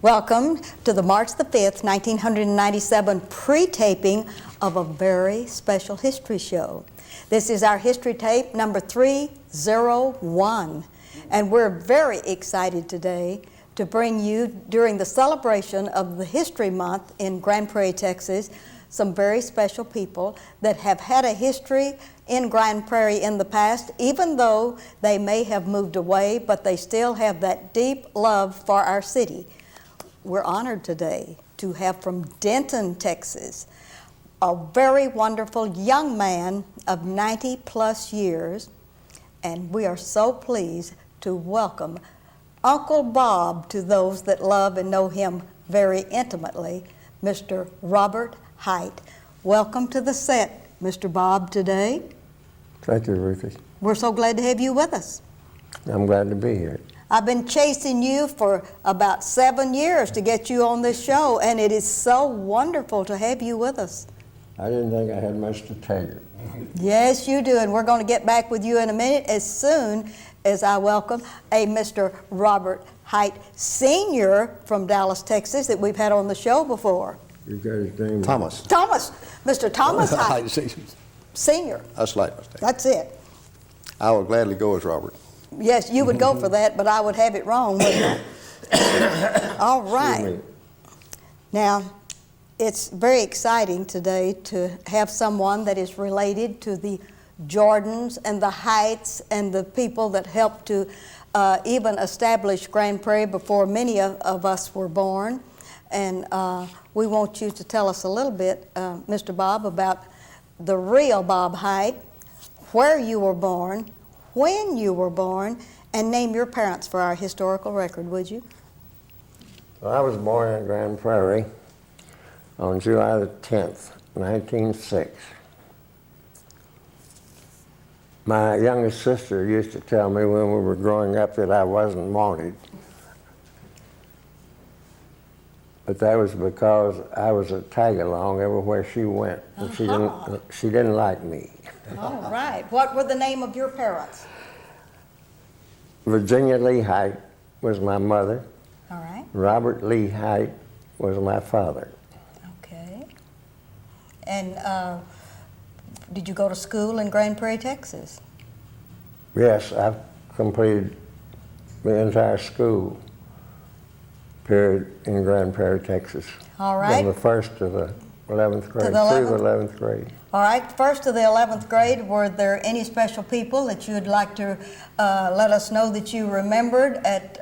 Welcome to the March the 5th, 1997 pre-taping of a very special history show. This is our history tape number 301, and we're very excited today to bring you, during the celebration of the History Month in Grand Prairie, Texas, some very special people that have had a history in Grand Prairie in the past, even though they may have moved away, but they still have that deep love for our city. We're honored today to have from Denton, Texas, a very wonderful young man of 90 plus years, and we are so pleased to welcome Uncle Bob to those that love and know him very intimately, Mr. Robert Height. Welcome to the set, Mr. Bob, today. Thank you, Ruthie. We're so glad to have you with us. I'm glad to be here. I've been chasing you for about 7 years to get you on this show, and it is so wonderful to have you with us. I didn't think I had much to tell you. Yes, you do, and we're going to get back with you in a minute as soon as I welcome a Mr. Robert Height Sr. from Dallas, Texas, that we've had on the show before. You got his name? Thomas. Thomas, Mr. Thomas Height Sr. A slight mistake. That's it. I will gladly go as Robert. Yes, you would go for that, but I would have it wrong, wouldn't I? All right. Now, it's very exciting today to have someone that is related to the Jordans and the Heights and the people that helped to even establish Grand Prairie before many of us were born. And we want you to tell us a little bit, Mr. Bob, about the real Bob Height, where you were born, when you were born, and name your parents for our historical record, would you? Well, I was born in Grand Prairie on July the 10th, 1906. My youngest sister used to tell me when we were growing up that I wasn't wanted. But that was because I was a tag-along everywhere she went, and she didn't like me. All right. What were the name of your parents? Virginia Lee Height was my mother. All right. Robert Lee Height was my father. Okay. And did you go to school in Grand Prairie, Texas? Yes, I've completed the entire school period in Grand Prairie, Texas. All right. From the first to the 11th grade, To the 11th? through the 11th grade. All right, first to the 11th grade, were there any special people that you would like to let us know that you remembered at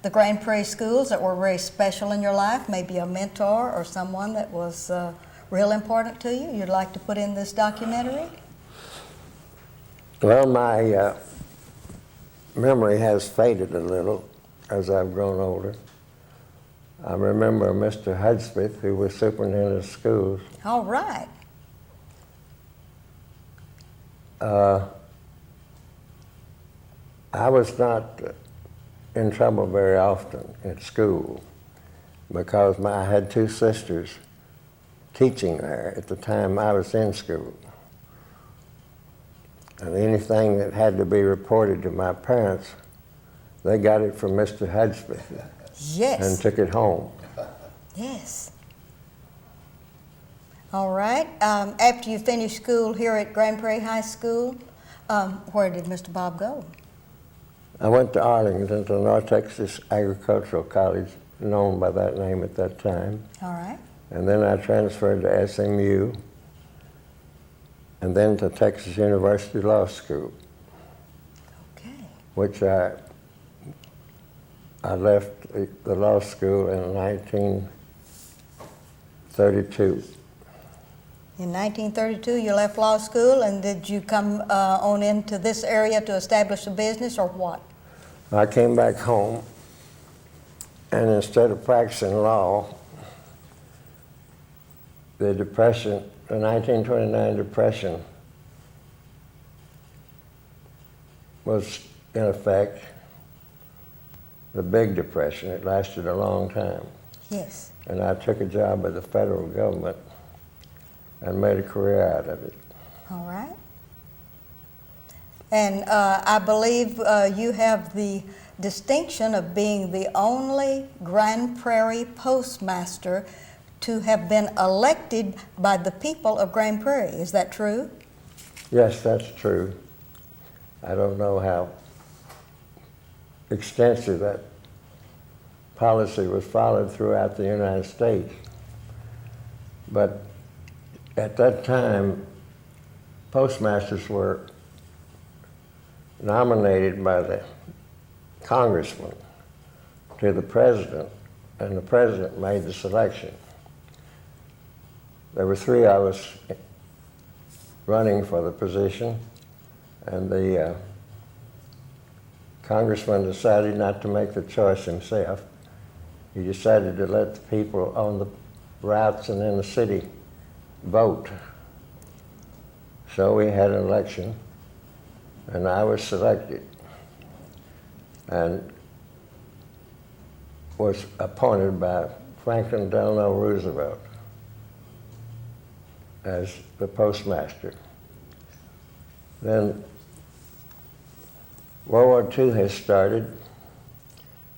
the Grand Prairie schools that were very special in your life? Maybe a mentor or someone that was real important to you you'd like to put in this documentary? Well, my memory has faded a little as I've grown older. I remember Mr. Hudspeth, who was superintendent of schools. All right. I was not in trouble very often at school because I had two sisters teaching there at the time I was in school. And anything that had to be reported to my parents, they got it from Mr. Hudspeth. Yes. And took it home. Yes. All right. After you finished school here at Grand Prairie High School, where did Mr. Bob go? I went to Arlington, to North Texas Agricultural College, known by that name at that time. All right. And then I transferred to SMU, and then to Texas University Law School. Okay. Which I left the law school in 1932. In 1932, you left law school, and did you come on into this area to establish a business, or what? I came back home, and instead of practicing law, the 1929 Depression was in effect. The big depression. It lasted a long time. Yes. And I took a job with the federal government and made a career out of it. All right. And I believe you have the distinction of being the only Grand Prairie postmaster to have been elected by the people of Grand Prairie. Is that true? Yes, that's true. I don't know how extensive that policy was followed throughout the United States. But at that time, postmasters were nominated by the congressman to the president, and the president made the selection. There were three of us running for the position, and the congressman decided not to make the choice himself. He decided to let the people on the routes and in the city vote. So we had an election, and I was selected and was appointed by Franklin Delano Roosevelt as the postmaster. Then World War II has started,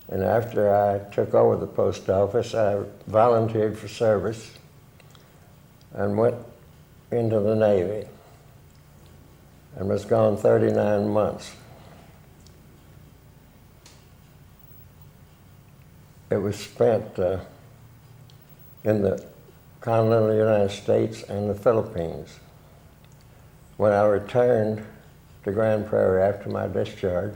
and after I took over the post office, I volunteered for service and went into the Navy and was gone 39 months. It was spent in the continental United States and the Philippines. When I returned to Grand Prairie after my discharge,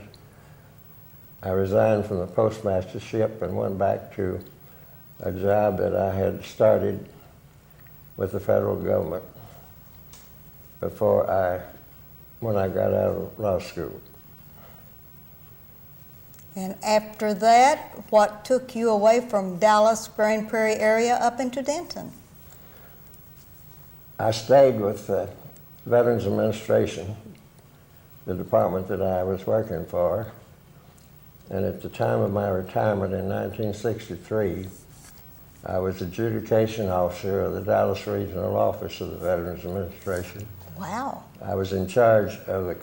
I resigned from the postmastership and went back to a job that I had started with the federal government when I got out of law school. And after that, what took you away from Dallas, Grand Prairie area up into Denton? I stayed with the Veterans Administration, the department that I was working for, and at the time of my retirement in 1963, I was adjudication officer of the Dallas Regional Office of the Veterans Administration. Wow. I was in charge of the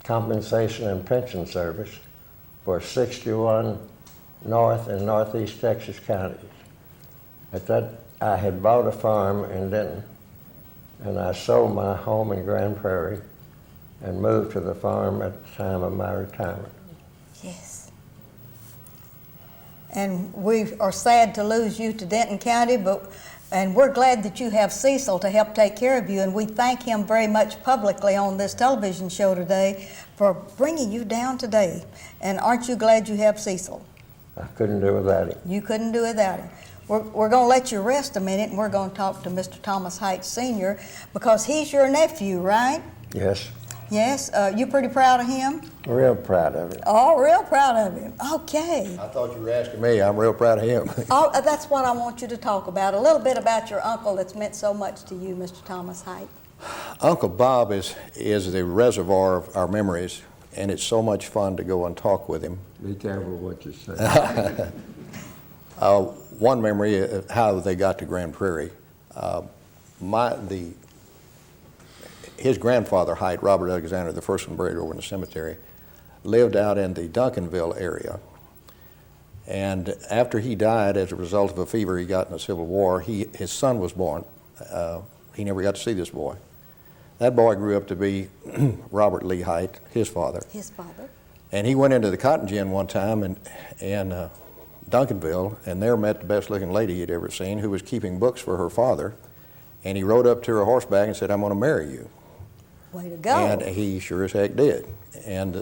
compensation and pension service for 61 North and Northeast Texas counties. At that, I had bought a farm in Denton, and I sold my home in Grand Prairie and moved to the farm at the time of my retirement. Yes. And we are sad to lose you to Denton County, and we're glad that you have Cecil to help take care of you, and we thank him very much publicly on this television show today for bringing you down today. And aren't you glad you have Cecil? I couldn't do without him. You couldn't do without him. We're going to let you rest a minute, and we're going to talk to Mr. Thomas Height Sr. because he's your nephew, right? Yes. Yes. You pretty proud of him? Real proud of him. Oh, real proud of him. Okay. I thought you were asking me. I'm real proud of him. Oh, that's what I want you to talk about. A little bit about your uncle that's meant so much to you, Mr. Thomas Height. Uncle Bob is the reservoir of our memories, and it's so much fun to go and talk with him. Be careful what you say. One memory of how they got to Grand Prairie. His grandfather, Height, Robert Alexander, the first one buried over in the cemetery, lived out in the Duncanville area. And after he died as a result of a fever he got in the Civil War, his son was born. He never got to see this boy. That boy grew up to be Robert Lee Height, his father. His father. And he went into the cotton gin one time in Duncanville, and there met the best looking lady he'd ever seen, who was keeping books for her father. And he rode up to her horseback and said, "I'm going to marry you." Way to go. And he sure as heck did. And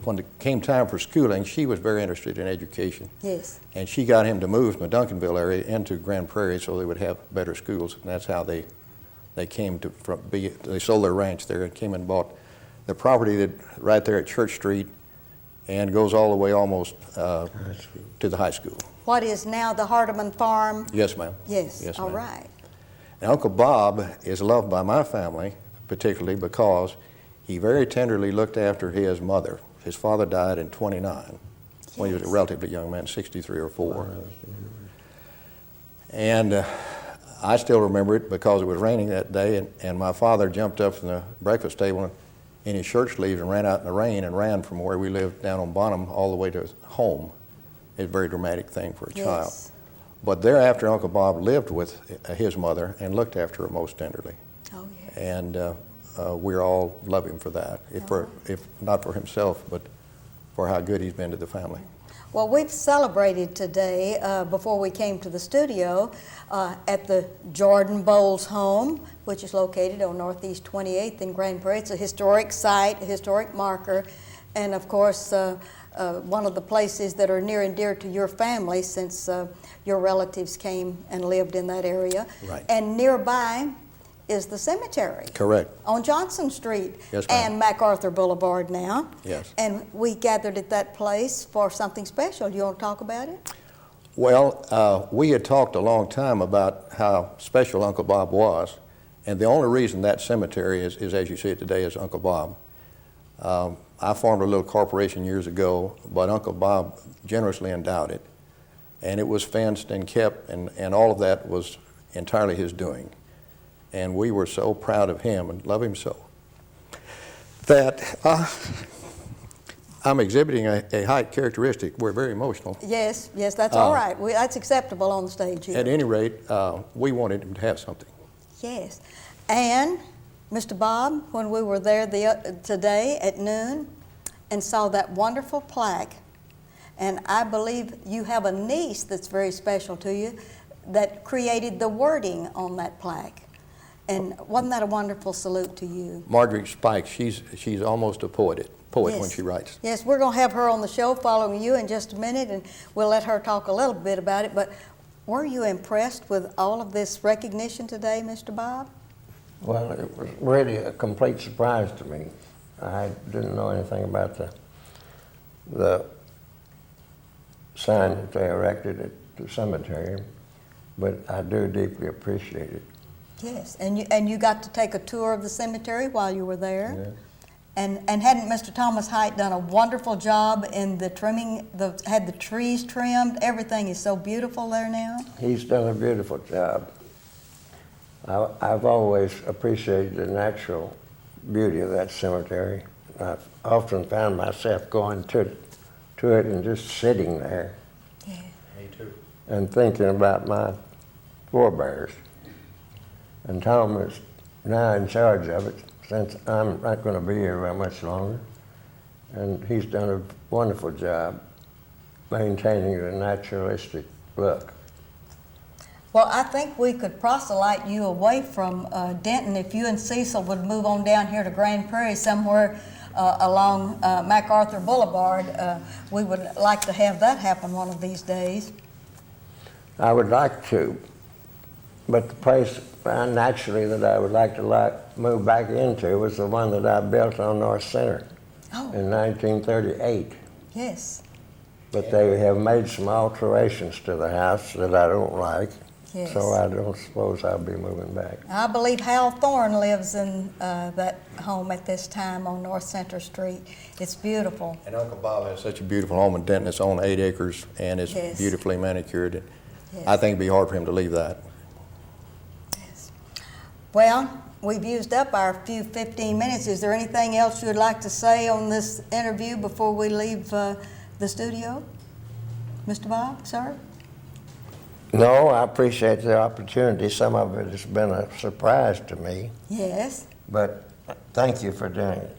when it came time for schooling, she was very interested in education. Yes. And she got him to move from the Duncanville area into Grand Prairie so they would have better schools. And that's how they came to they sold their ranch there and came and bought the property right there at Church Street and goes all the way almost to the high school. What is now the Hardeman Farm? Yes, ma'am. Yes. Yes, All ma'am. right. And Uncle Bob is loved by my family, particularly because he very tenderly looked after his mother. His father died in 29 when he was a Yes. relatively young man, 63 or 4. And I still remember it because it was raining that day, and my father jumped up from the breakfast table in his shirt sleeves and ran out in the rain and ran from where we lived down on Bonham all the way to home. It's a very dramatic thing for a child. Yes. But thereafter, Uncle Bob lived with his mother and looked after her most tenderly. Oh, yes. And we all love him for that, if not for himself, but for how good he's been to the family. Well, we've celebrated today, before we came to the studio, at the Jordan Bowles home, which is located on Northeast 28th in Grand Prairie. It's a historic site, a historic marker, and of course, one of the places that are near and dear to your family, since your relatives came and lived in that area. Right. And nearby is the cemetery. Correct. On Johnson Street. Yes, ma'am. And MacArthur Boulevard now. Yes. And we gathered at that place for something special. You want to talk about it? Well, we had talked a long time about how special Uncle Bob was, and the only reason that cemetery is as you see it today, is Uncle Bob. I formed a little corporation years ago, but Uncle Bob generously endowed it, and it was fenced and kept, and all of that was entirely his doing. And we were so proud of him and love him so that I'm exhibiting a height characteristic. We're very emotional. Yes, yes, that's all right. That's acceptable on the stage here. At any rate, we wanted him to have something. Yes. And, Mr. Bob, when we were there today at noon and saw that wonderful plaque, and I believe you have a niece that's very special to you that created the wording on that plaque. And wasn't that a wonderful salute to you? Margaret Spike, she's almost a poet when Yes. she writes. Yes, we're going to have her on the show following you in just a minute, and we'll let her talk a little bit about it. But were you impressed with all of this recognition today, Mr. Bob? Well, it was really a complete surprise to me. I didn't know anything about the sign that they erected at the cemetery, but I do deeply appreciate it. Yes, and you got to take a tour of the cemetery while you were there. Yes. And hadn't Mr. Thomas Height done a wonderful job in the trimming, had the trees trimmed? Everything is so beautiful there now. He's done a beautiful job. I've always appreciated the natural beauty of that cemetery. I've often found myself going to it and just sitting there. Yeah. Me too. And thinking about my forebears. And Tom is now in charge of it, since I'm not going to be here very much longer. And he's done a wonderful job maintaining the naturalistic look. Well, I think we could proselyte you away from Denton if you and Cecil would move on down here to Grand Prairie somewhere along MacArthur Boulevard. We would like to have that happen one of these days. I would like to, but the place naturally that I would like to move back into was the one that I built on North Center in 1938. Yes. But they have made some alterations to the house that I don't like. Yes. So I don't suppose I'll be moving back. I believe Hal Thorne lives in that home at this time on North Center Street. It's beautiful. And Uncle Bob has such a beautiful home in Denton. It's on 8 acres and it's Yes. beautifully manicured. And Yes. I think it'd be hard for him to leave that. Yes. Well, we've used up our few 15 minutes. Is there anything else you would like to say on this interview before we leave the studio? Mr. Bob, sir? No, I appreciate the opportunity. Some of it has been a surprise to me, Yes. but thank you for doing it.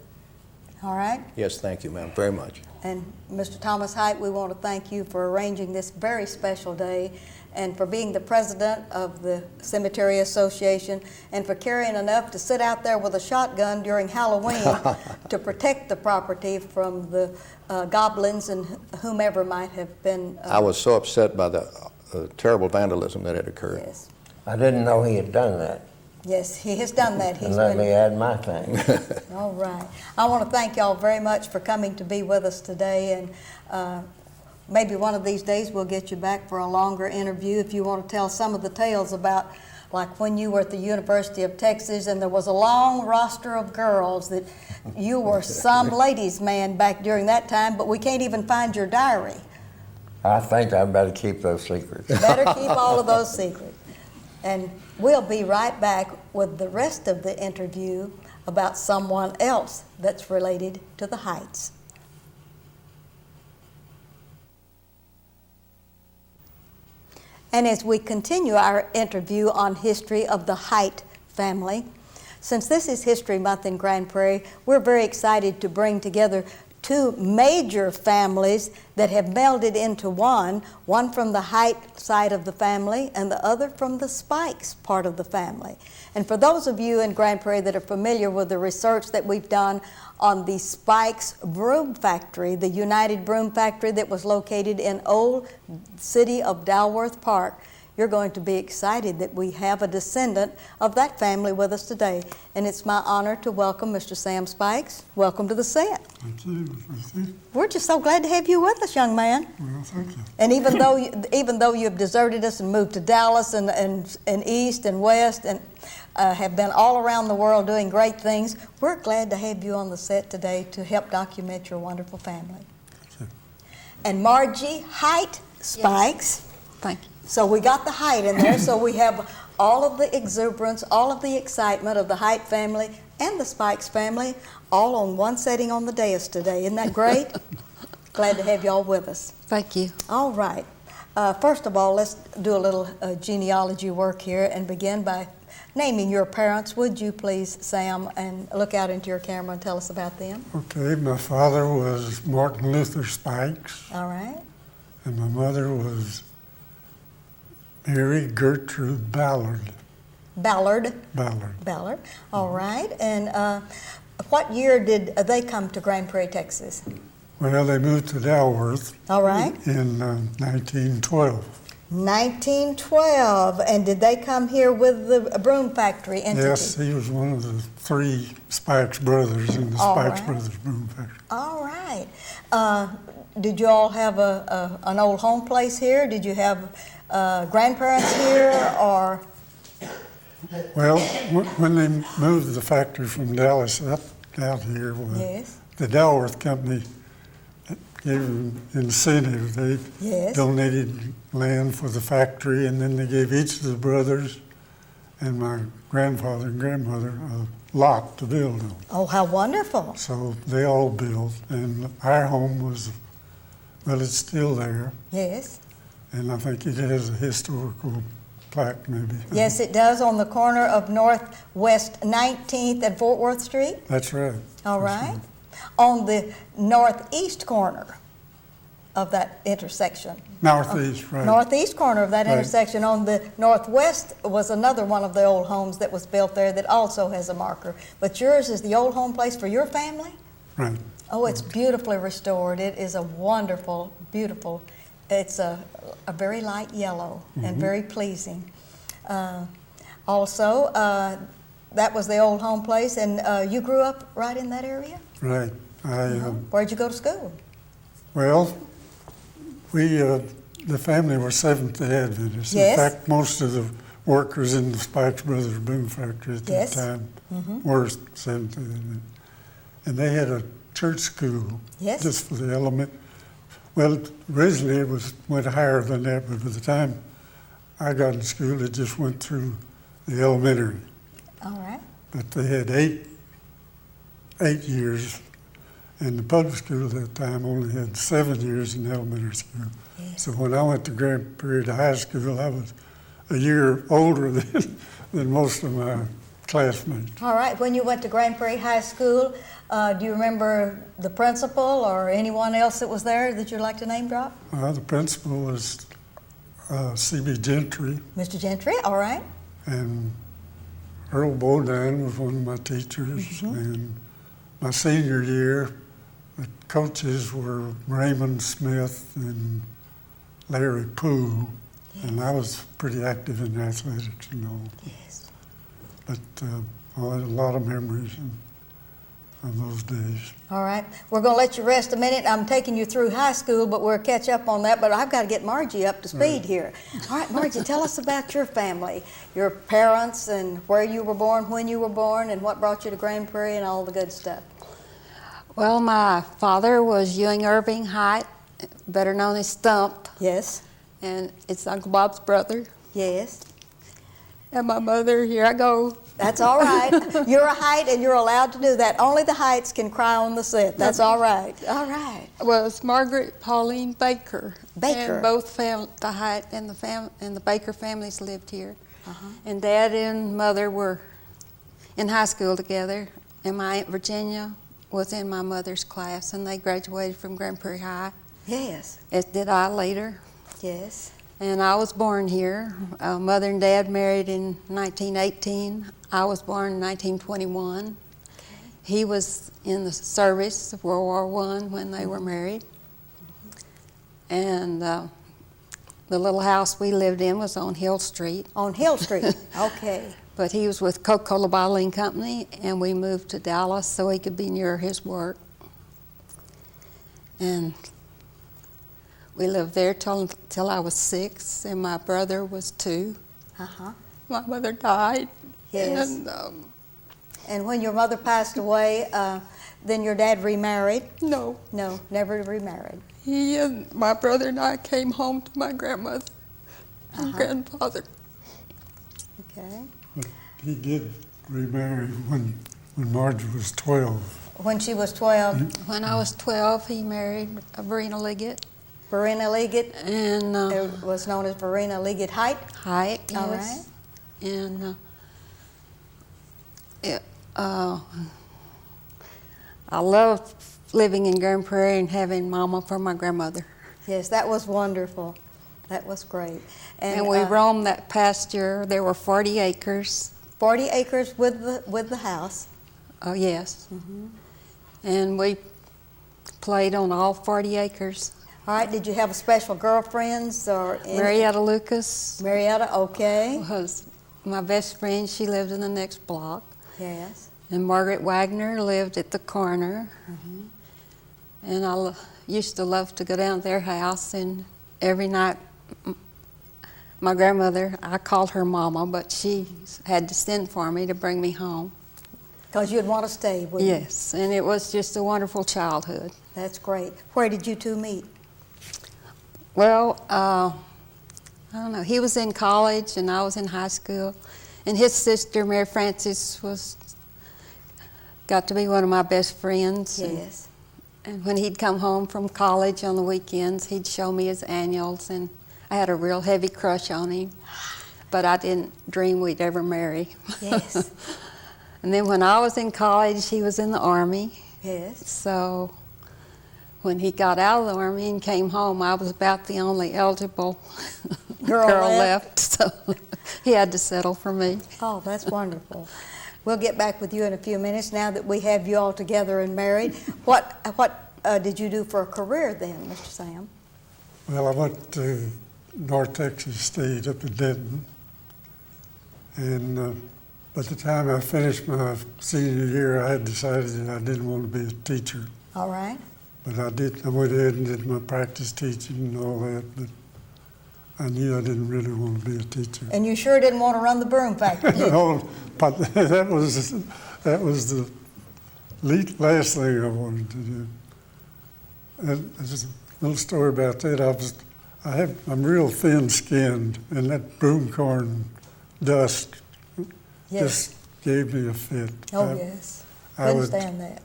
All right. Yes, thank you, ma'am, very much. And Mr. Thomas Height, we want to thank you for arranging this very special day and for being the president of the Cemetery Association and for caring enough to sit out there with a shotgun during Halloween to protect the property from the goblins and whomever might have been. I was so upset by the terrible vandalism that had occurred. Yes. I didn't know he had done that. Yes, he has done that. And let me add my thanks. All right. I want to thank y'all very much for coming to be with us today, and maybe one of these days we'll get you back for a longer interview if you want to tell some of the tales about like when you were at the University of Texas and there was a long roster of girls that you were some ladies' man back during that time, but we can't even find your diary. I think I better keep those secrets. Better keep all of those secrets. And we'll be right back with the rest of the interview about someone else that's related to the Heights. And as we continue our interview on history of the Height family, since this is History Month in Grand Prairie, we're very excited to bring together two major families that have melded into one from the Height side of the family and the other from the Spikes part of the family. And for those of you in Grand Prairie that are familiar with the research that we've done on the Spikes Broom Factory, the United Broom Factory that was located in old city of Dalworth Park, you're going to be excited that we have a descendant of that family with us today. And it's my honor to welcome Mr. Sam Spikes. Welcome to the set. Thank you. Thank you. We're just so glad to have you with us, young man. Well, thank you. And even though you have deserted us and moved to Dallas and east and west and have been all around the world doing great things, we're glad to have you on the set today to help document your wonderful family. Thank you. And Margie Height Spikes. Thank you. So we got the Height in there, so we have all of the exuberance, all of the excitement of the Height family and the Spikes family all on one setting on the dais today. Isn't that great? Glad to have y'all with us. Thank you. All right. First of all, let's do a little genealogy work here and begin by naming your parents. Would you please, Sam, and look out into your camera and tell us about them? Okay, my father was Martin Luther Spikes, All right. and my mother was Mary Gertrude Ballard. Ballard. Ballard. Ballard. All right. And what year did they come to Grand Prairie, Texas? Well, they moved to Dalworth All right. in 1912. 1912. And did they come here with the broom factory entity? Yes, he was one of the three Spikes brothers in the All Spikes right. Brothers Broom Factory. All right. Did you all have an old home place here? Did you have grandparents here, or? Well, when they moved the factory from Dallas up out here, well, Yes. the Dalworth Company gave them incentive. They Yes. donated land for the factory, and then they gave each of the brothers and my grandfather and grandmother a lot to build on. Oh, how wonderful. So they all built, and our home was, well, it's still there, Yes. and I think it has a historical plaque maybe. Yes, it does, on the corner of Northwest 19th and Fort Worth Street. That's right. All That's right. On the northeast corner of that intersection. Northeast, right. Northeast corner of that Right. intersection. On the northwest was another one of the old homes that was built there that also has a marker. But yours is the old home place for your family? Right. Oh, it's beautifully restored. It is a wonderful, beautiful, it's a very light yellow and very pleasing. Also, that was the old home place, and you grew up right in that area? Right. Where'd you go to school? Well, the family were Seventh-day Adventists. Yes. In fact, most of the workers in the Spikes Brothers Broom Factory at that Yes. time were Seventh-day Adventists. And they had a church school Yes. just for the element. Well, originally it went higher than that, but by the time I got in school, it just went through the elementary. All right. But they had eight years, and the public school at that time only had 7 years in elementary school. Yes. So when I went to Grand Prairie to high school, I was a year older than most of my classmates. All right. When you went to Grand Prairie High School, do you remember the principal or anyone else that was there that you'd like to name drop? The principal was C.B. Gentry, Mr. Gentry, all right. and Earl Bodine was one of my teachers. And my senior year, the coaches were Raymond Smith and Larry Poole, and I was pretty active in athletics and all. Yes. But I had a lot of memories of those days. All right. We're going to let you rest a minute. I'm taking you through high school, but we'll catch up on that. But I've got to get Margie up to speed here. All right, Margie, tell us about your family, your parents, and where you were born, when you were born, and what brought you to Grand Prairie and all the good stuff. Well, my father was Ewing Irving Height, better known as Stump, Yes. and it's Uncle Bob's brother. Yes. And my mother, here I go. That's all right. You're a height and you're allowed to do that. Only the heights can cry on the set. That's all right. All right. Was Margaret Pauline Baker. Baker. And both the Height and the Baker families lived here. Uh-huh. And Dad and Mother were in high school together. And my Aunt Virginia was in my mother's class, and they graduated from Grand Prairie High, Yes. as did I later. Yes. And I was born here. Mother and Dad married in 1918. I was born in 1921. He was in the service of World War I when they were married. And the little house we lived in was on Hill Street. On Hill Street. Okay. But he was with Coca-Cola Bottling Company, and we moved to Dallas so he could be near his work. And we lived there till I was 6, and my brother was 2. Uh-huh. My mother died. Yes. And, And when your mother passed away, then your dad remarried? no, No, never remarried. he and my brother and I came home to my grandmother and grandfather. Okay. But he did remarry when Marge was 12. When she was 12, When I was 12, he married Verena Liggett. Verena Liggett, And it was known as Verena Liggett Height. Height, yes. All right. And I loved living in Grand Prairie and having Mama for my grandmother. Yes, that was wonderful. That was great. And we roamed that pasture. There were 40 acres. 40 acres with the house. Oh, yes. And we played on all 40 acres. All right, did you have special girlfriends or any? Marietta Lucas Marietta, okay. was my best friend. She lived in the next block. Yes. And Margaret Wagner lived at the corner. And I used to love to go down to their house, and every night my grandmother, I called her Mama, but she had to send for me to bring me home. Because you'd want to stay, wouldn't you? Yes, and it was just a wonderful childhood. That's great. Where did you two meet? Well, I don't know. He was in college and I was in high school, and his sister, Mary Frances, got to be one of my best friends. Yes. And when he'd come home from college on the weekends, he'd show me his annuals, and I had a real heavy crush on him, but I didn't dream we'd ever marry. Yes. And then when I was in college, he was in the Army. Yes. So when he got out of the Army and came home, I was about the only eligible Girl left. So he had to settle for me. Oh, that's wonderful. We'll get back with you in a few minutes now that we have you all together and married. What did you do for a career then, Mr. Sam? Well, I went to North Texas State up in Denton, and by the time I finished my senior year, I had decided that I didn't want to be a teacher. All right. But I went ahead and did my practice teaching and all that, but I knew I didn't really want to be a teacher. And you sure didn't want to run the broom factory? No, but that was the last thing I wanted to do. And there's a little story about that. I'm real thin-skinned, and that broomcorn dust just gave me a fit. Oh, yes. I would- Understand that.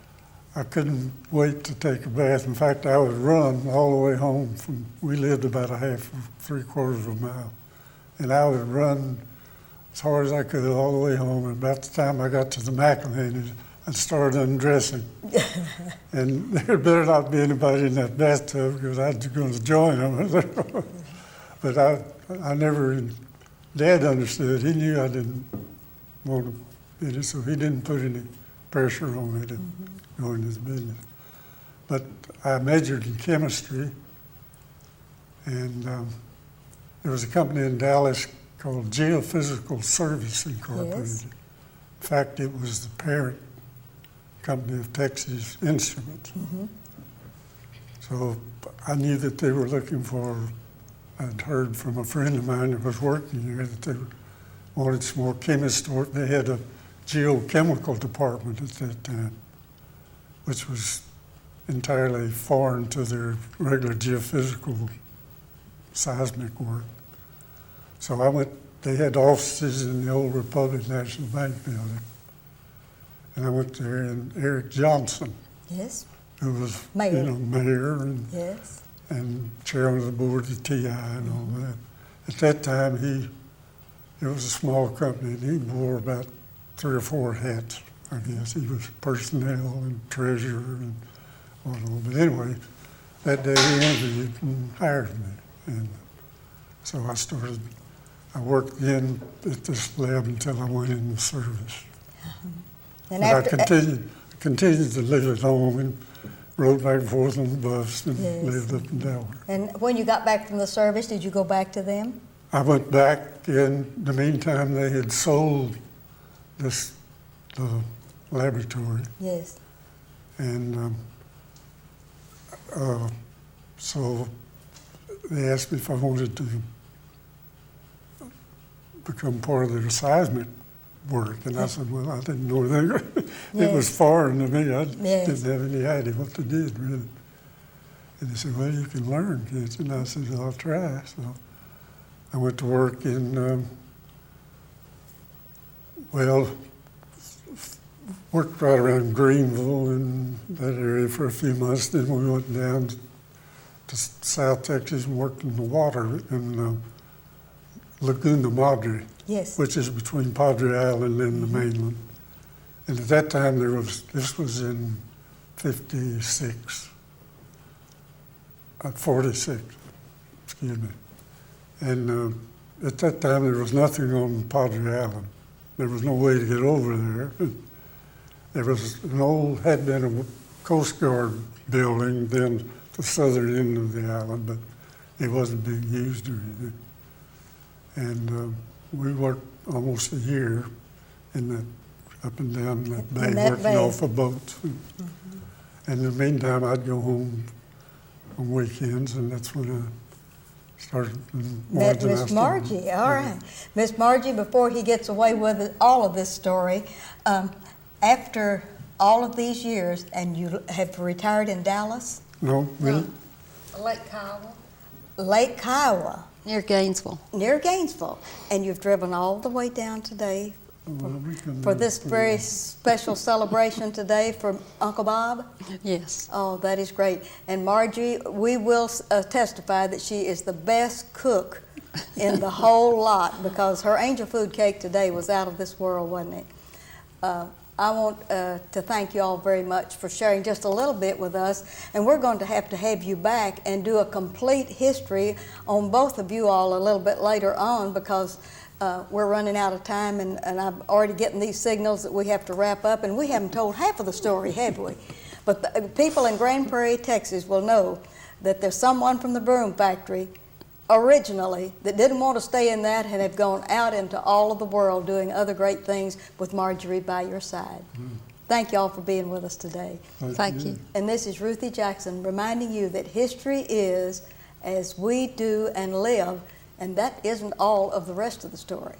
I couldn't wait to take a bath. In fact, I would run all the way home we lived about three-quarters of a mile. And I would run as hard as I could all the way home. And about the time I got to the McElhaney, I started undressing. And there better not be anybody in that bathtub because I was going to join them. But I never, Dad understood. He knew I didn't want to be it, so he didn't put any pressure on me to go into the business. But I majored in chemistry, and there was a company in Dallas called Geophysical Service Incorporated. Yes. In fact, it was the parent company of Texas Instruments. So I knew that they were looking for, I'd heard from a friend of mine that was working here that they wanted some more chemists. They had a geochemical department at that time, which was entirely foreign to their regular geophysical seismic work. So I went they had offices in the old Republic National Bank building. And I went there, and Eric Johnson, Yes, who was Mayor. mayor yes. and chairman of the board of the TI and all that. At that time, it was a small company, and he wore about 3 or 4 hats, I guess. He was personnel and treasurer and whatnot. But anyway, that day he interviewed and hired me. And so I worked then at this lab until I went in the service. And But after, I continued to live at home and rode back and forth on the bus and Yes. lived up in Delaware. and when you got back from the service, did you go back to them? I went back. In the meantime, they had sold the laboratory, Yes. and so they asked me if I wanted to become part of their seismic work, and I said, well, I didn't know anything. It was Yes. foreign to me. I Yes. didn't have any idea what they did, really. And they said, well, you can learn, can't you? And I said, I'll try. So I went to work in, worked right around Greenville and that area for a few months. Then we went down to South Texas and worked in the water in Laguna Madre, Yes. which is between Padre Island and the mainland. And at that time, this was in 46, excuse me. And at that time, there was nothing on Padre Island. There was no way to get over there. There was had been a Coast Guard building then the southern end of the island, but it wasn't being used or anything. And we worked almost a year in that, up and down that bay, that working bay. off of boats. And in the meantime, I'd go home on weekends, and that's when I started. Met Miss Margie, all right. Miss Margie, before he gets away with all of this story, after all of these years, and you have retired in Dallas? No, really? Lake Kiowa. Lake Kiowa, Near Gainesville. near Gainesville, and you've driven all the way down today for this very special celebration today for Uncle Bob? Yes. Oh, that is great. And Margie, we will testify that she is the best cook in the whole lot, because her angel food cake today was out of this world, wasn't it? I want to thank you all very much for sharing just a little bit with us, and we're going to have you back and do a complete history on both of you all a little bit later on, because we're running out of time, and I'm already getting these signals that we have to wrap up, and we haven't told half of the story, have we? But the people in Grand Prairie, Texas will know that there's someone from the broom factory originally that didn't want to stay in that and have gone out into all of the world doing other great things with Marjorie by your side. Thank you all for being with us today. Thank you. And this is Ruthie Jackson reminding you that history is as we do and live, and that isn't all of the rest of the story.